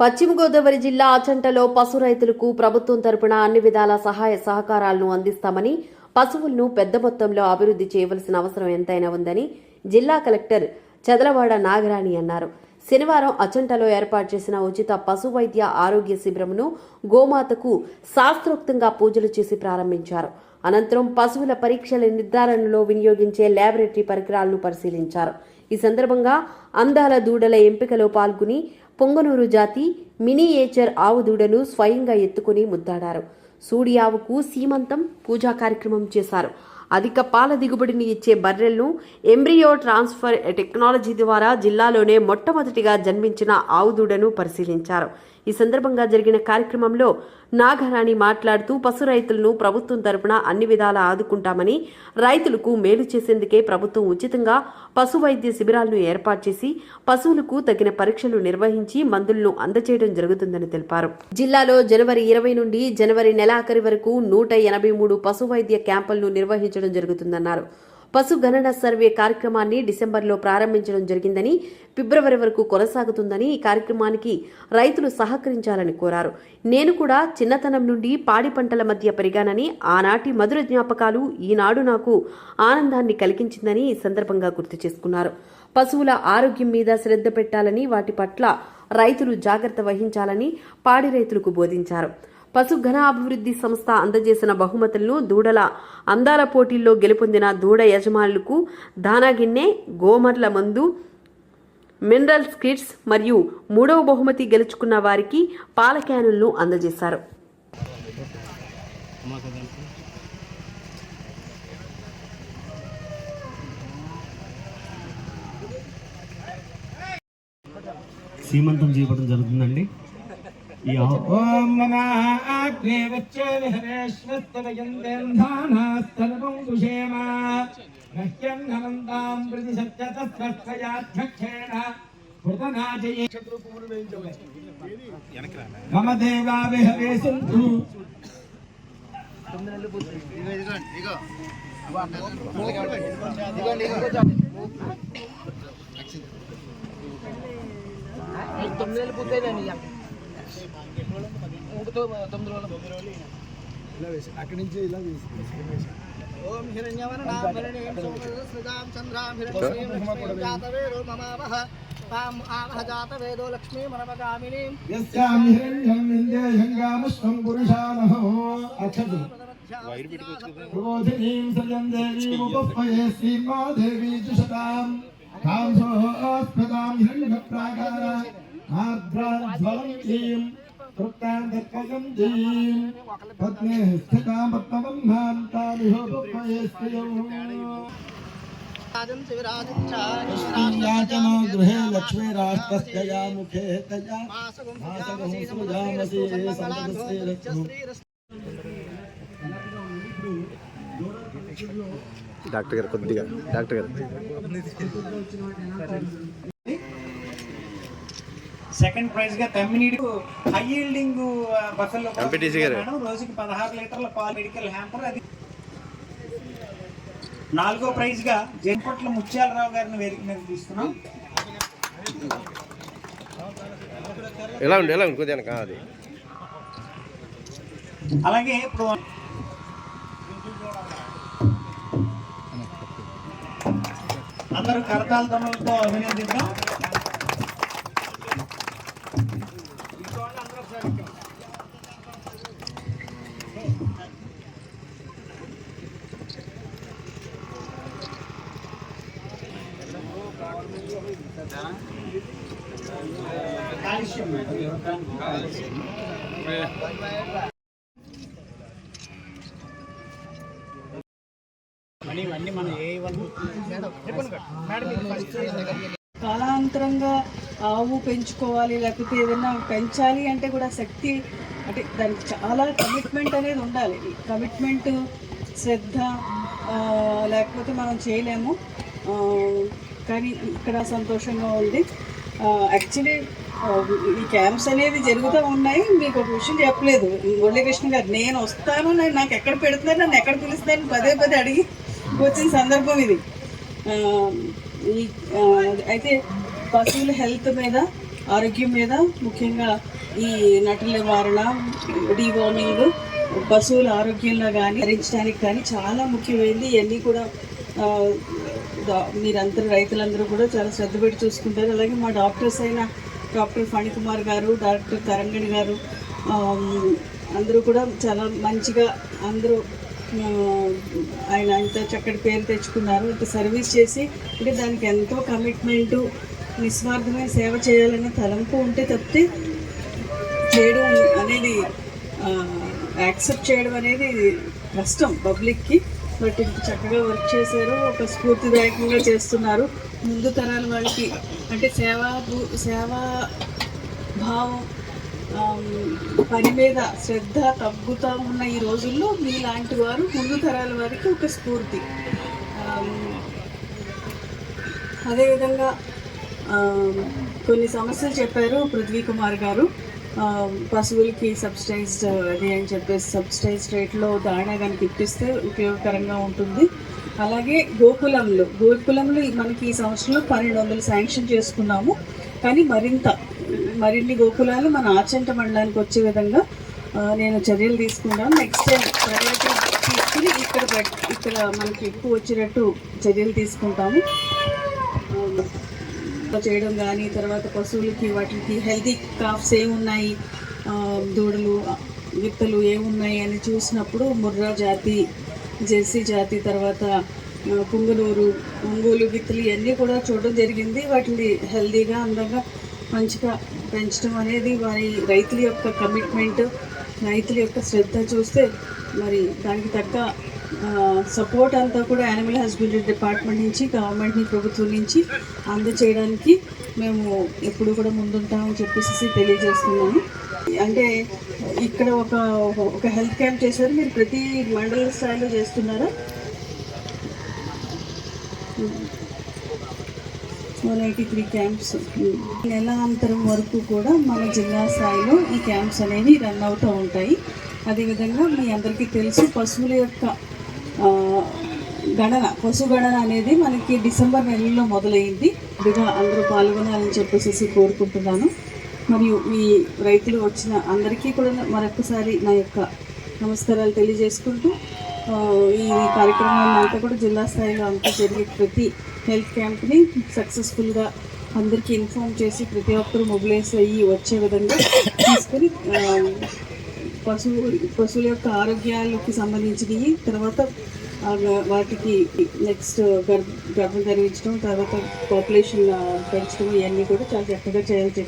పశ్చిమ గోదావరి జిల్లా ఆచంటలో పశు రైతులకు ప్రభుత్వం తరపున అన్ని విధాల సహాయ సహకారాలను అందిస్తామని, పశువులను పెద్ద మొత్తంలో అభివృద్ధి చేయవలసిన అవసరం ఎంతైనా ఉందని జిల్లా కలెక్టర్ చదలవాడ నాగరాణి అన్నారు. శనివారం అచంటలో ఏర్పాటు చేసిన ఉచిత పశు వైద్య ఆరోగ్య శిబిరంను గోమాతకు శాస్త్రోక్తంగా పూజలు చేసి ప్రారంభించారు. అనంతరం పశువుల పరీక్షల నిర్ధారణలో వినియోగించే ల్యాబొరేటరీ పరికరాలను పరిశీలించారు. ఈ సందర్భంగా అందాల దూడల ఎంపికలో పాల్గొని పొంగనూరు జాతి మినియేచర్ ఆవు దూడను స్వయంగా ఎత్తుకుని ముద్దాడారు. సూడి ఆవుకు సీమంతం పూజా కార్యక్రమం చేశారు. అధిక పాల దిగుబడిని ఇచ్చే బర్రెలను ఎంబ్రియో ట్రాన్స్ఫర్ టెక్నాలజీ ద్వారా జిల్లాలోనే మొట్టమొదటిగా జన్మించిన ఆవు దూడను పరిశీలించారు. ఈ సందర్భంగా జరిగిన కార్యక్రమంలో నాగరాణి మాట్లాడుతూ పశు రైతులను ప్రభుత్వం తరపున అన్ని విధాలా ఆదుకుంటామని, రైతులకు మేలు చేసేందుకే ప్రభుత్వం ఉచితంగా పశు వైద్య శిబిరాలను ఏర్పాటు చేసి పశువులకు తగిన పరీక్షలు నిర్వహించి మందులను అందజేయడం జరుగుతుందని తెలిపారు. జిల్లాలో జనవరి 20 నుండి జనవరి నెలాఖరు వరకు 183 పశు వైద్య క్యాంపులను నిర్వహించడం జరుగుతుందన్నారు. పశు గణన సర్వే కార్యక్రమాన్ని డిసెంబర్లో ప్రారంభించడం జరిగిందని, ఫిబ్రవరి వరకు కొనసాగుతుందని, ఈ కార్యక్రమానికి రైతులు సహకరించాలని కోరారు. నేను కూడా చిన్నతనం నుండి పాడి పంటల మధ్య పెరిగానని, ఆనాటి మధుర జ్ఞాపకాలు ఈనాడు నాకు ఆనందాన్ని కలిగించిందని ఈ సందర్భంగా గుర్తు చేసుకున్నారు. పశువుల ఆరోగ్యం మీద శ్రద్ధ పెట్టాలని, వాటి పట్ల రైతులు జాగ్రత్త వహించాలని పాడి రైతులకు బోధించారు. పశు ఘన అభివృద్ధి సంస్థ అందజేసిన బహుమతులను దూడల అందాల పోటీల్లో గెలుపొందిన దూడ యజమానులకు దానా గిన్నె, గోమర్ల మందు, మినరల్స్ కిట్స్ మరియు 3వ బహుమతి గెలుచుకున్న వారికి పాల క్యానులను అందజేశారు. సీమంతం చేయడం జరుగుతుందండి. ఓం నమః అగ్నే వచ్చే విహరేశ్వస్తవయందేంధానాస్తనవం కుషేమ నహ్యన్నమంతాం ప్రతి సత్యతస్వస్థయాధ్యక్షేణ కృతనాజయే శత్రుకుమును వేయించవే మమ దేవా విహరే సంతు అక్కడి నుంచి ఇలా ఓం హిరణ్యవర్ణాభరణేం సోమరస్మితాం చంద్రాం హిరణ్యశ్రీం జాతవేదో మమావహ తాం ఆవహ జాతవేదో లక్ష్మీమనమగామినీం యస్యాం హిరణ్యం విందేహంగామస్వం పురుషానహో అక్షతు వైర్ పెట్టుకోవచ్చు ప్రబోధినీం సజం దేవీం ఉపపయే శ్రీమా దేవీ చుషతాం తాం సోస్పదాం హిరణ్యప్రాకార ఆర్ద్రాజ్వలంతీం కృత్తాం దర్పయం దీం పద్మే స్థితాం పద్మబంధాం తామిహోపయే శ్రియం యాచనో గృహే లక్ష్మీ రాష్ట్రస్య ముఖే తయా మాసగం సుజామసి సంతతస్య రక్షు డాక్టర్ గారు కొద్దిగా డాక్టర్ గారు సెకండ్ ప్రైజ్ గా తమ్మినీడు హై ఈల్డింగ్ బఫెల్లో ఎంపీటీసీ గారు రోజుకి 16 లీటర్ల పాలు మెడికల్ హ్యాంపర్. అది 4వ ప్రైజ్ గా జేన్పట్ల ముత్యాలరావు గారిని వేదిక మీద తీసుకున్నాం. ఎలా ఉంది కొద్దిగా అది. అలాగే ఇప్పుడు అందరూ కరతాల ధ్వనులతో అభినందిద్దాం. కాలాంతరంగా ఆవు పెంచుకోవాలి, లేకపోతే ఏదైనా పెంచాలి అంటే కూడా శక్తి, అంటే దానికి చాలా కమిట్మెంట్ అనేది ఉండాలి. కమిట్మెంట్, శ్రద్ధ లేకపోతే మనం చేయలేము. కానీ ఇక్కడ సంతోషంగా ఉంది. యాక్చువల్లీ ఈ క్యాంప్స్ అనేవి జరుగుతూ ఉన్నాయి. మీకు ఒక విషయం చెప్పలేదు మురళీకృష్ణ గారు, నేను వస్తాను, నాకు ఎక్కడ పెడుతున్నారు, నన్ను ఎక్కడ పిలుస్తాను పదే అడిగి వచ్చిన సందర్భం ఇది. అయితే పశువుల హెల్త్ మీద ఆరోగ్యం మీద ముఖ్యంగా ఈ నటుల నివారణ, డీవార్మింగ్, పశువుల ఆరోగ్యంలో కానీ భరించడానికి కానీ చాలా ముఖ్యమైనది. ఇవన్నీ కూడా మీరందరూ రైతులందరూ కూడా చాలా శ్రద్ధ పెట్టి చూసుకుంటారు. అలాగే మా డాక్టర్స్ అయిన డాక్టర్ ఫణికుమార్ గారు, డాక్టర్ తరంగిణి గారు అందరూ కూడా చాలా మంచిగా అందరూ ఆయన ఇంత చక్కటి పేరు తెచ్చుకున్నారు. ఇంత సర్వీస్ చేసి అంటే దానికి ఎంతో కమిట్మెంటు, నిస్వార్థమైన సేవ చేయాలనే తలంపు ఉంటే తప్పితే చేయడం అనేది యాక్సెప్ట్ చేయడం అనేది కష్టం పబ్లిక్కి. బట్ ఇంత చక్కగా వర్క్ చేశారు, ఒక స్ఫూర్తిదాయకంగా చేస్తున్నారు. ముందు తరాల వాళ్ళకి అంటే సేవా భావం, పని మీద శ్రద్ధ తగ్గుతూ ఉన్న ఈ రోజుల్లో మీలాంటి వారు ముందు తరాల వారికి ఒక స్ఫూర్తి. అదేవిధంగా కొన్ని సమస్యలు చెప్పారు పృథ్వీ కుమార్ గారు. పశువులకి సబ్సిడైజ్డ్ అది అని చెప్పేసి సబ్సిడైజ్డ్ రేట్లో దాణా కనుక ఇప్పిస్తే ఉపయోగకరంగా ఉంటుంది. అలాగే గోకులంలో మనకి ఈ సంవత్సరంలో 1200 శాంక్షన్ చేసుకున్నాము. కానీ మరిన్ని గోకులాలు మన ఆచంట మండలానికి వచ్చే విధంగా నేను చర్యలు తీసుకున్నాను. నెక్స్ట్ టైం ప్రయారిటీ తీసుకుని ఇక్కడ మనకి ఎక్కువ వచ్చేటట్టు చర్యలు తీసుకుంటాము. చేయడం కానీ తర్వాత పశువులకి వాటికి హెల్తీ కాఫ్స్ ఏమున్నాయి, దూడలు గిత్తలు ఏమున్నాయి అని చూసినప్పుడు ముర్రా జాతి, జెర్సీ జాతి, తర్వాత పుంగనూరు, ఒంగోలు గిత్తలు ఇవన్నీ కూడా చూడడం జరిగింది. వాటిని హెల్తీగా అందంగా మంచిగా పెంచడం అనేది వారి రైతుల యొక్క కమిట్మెంట్, రైతుల యొక్క శ్రద్ధ చూస్తే మరి దానికి తగ్గ సపోర్ట్ అంతా కూడా యానిమల్ హస్బెండరీ డిపార్ట్మెంట్ నుంచి, గవర్నమెంట్ని, ప్రభుత్వం నుంచి అందచేయడానికి మేము ఎప్పుడు కూడా ముందుంటామని చెప్పేసి తెలియజేస్తున్నాము. అంటే ఇక్కడ ఒక హెల్త్ క్యాంప్ చేశారు. మీరు ప్రతి మండల స్థాయిలో చేస్తున్నారా? 183 క్యాంప్స్ నెలాంతరం వరకు కూడా మన జిల్లా స్థాయిలో ఈ క్యాంప్స్ అనేవి రన్ అవుతూ ఉంటాయి. అదేవిధంగా మీ అందరికీ తెలుసు పశువుల యొక్క పశు గణన అనేది మనకి డిసెంబర్ నెలలో మొదలైంది. ఇదిగా అందరూ పాల్గొనాలని చెప్పేసి కోరుకుంటున్నాను. మరియు ఈ రైతులు వచ్చిన అందరికీ కూడా మరొకసారి నా యొక్క నమస్కారాలు తెలియజేసుకుంటూ ఈ కార్యక్రమాన్ని అంతా కూడా జిల్లా స్థాయిలో అంతా జరిగే ప్రతి హెల్త్ క్యాంప్ని సక్సెస్ఫుల్గా అందరికీ ఇన్ఫార్మ్ చేసి ప్రతి ఒక్కరూ మొబిలైజ్ అయ్యి వచ్చే విధంగా తీసుకొని పశువుల యొక్క ఆరోగ్యాలకి సంబంధించినవి, తర్వాత వాటికి నెక్స్ట్ గర్భం ధరించడం, తర్వాత పాపులేషన్ పెంచడం ఇవన్నీ కూడా చాలా చక్కగా చేయాలి.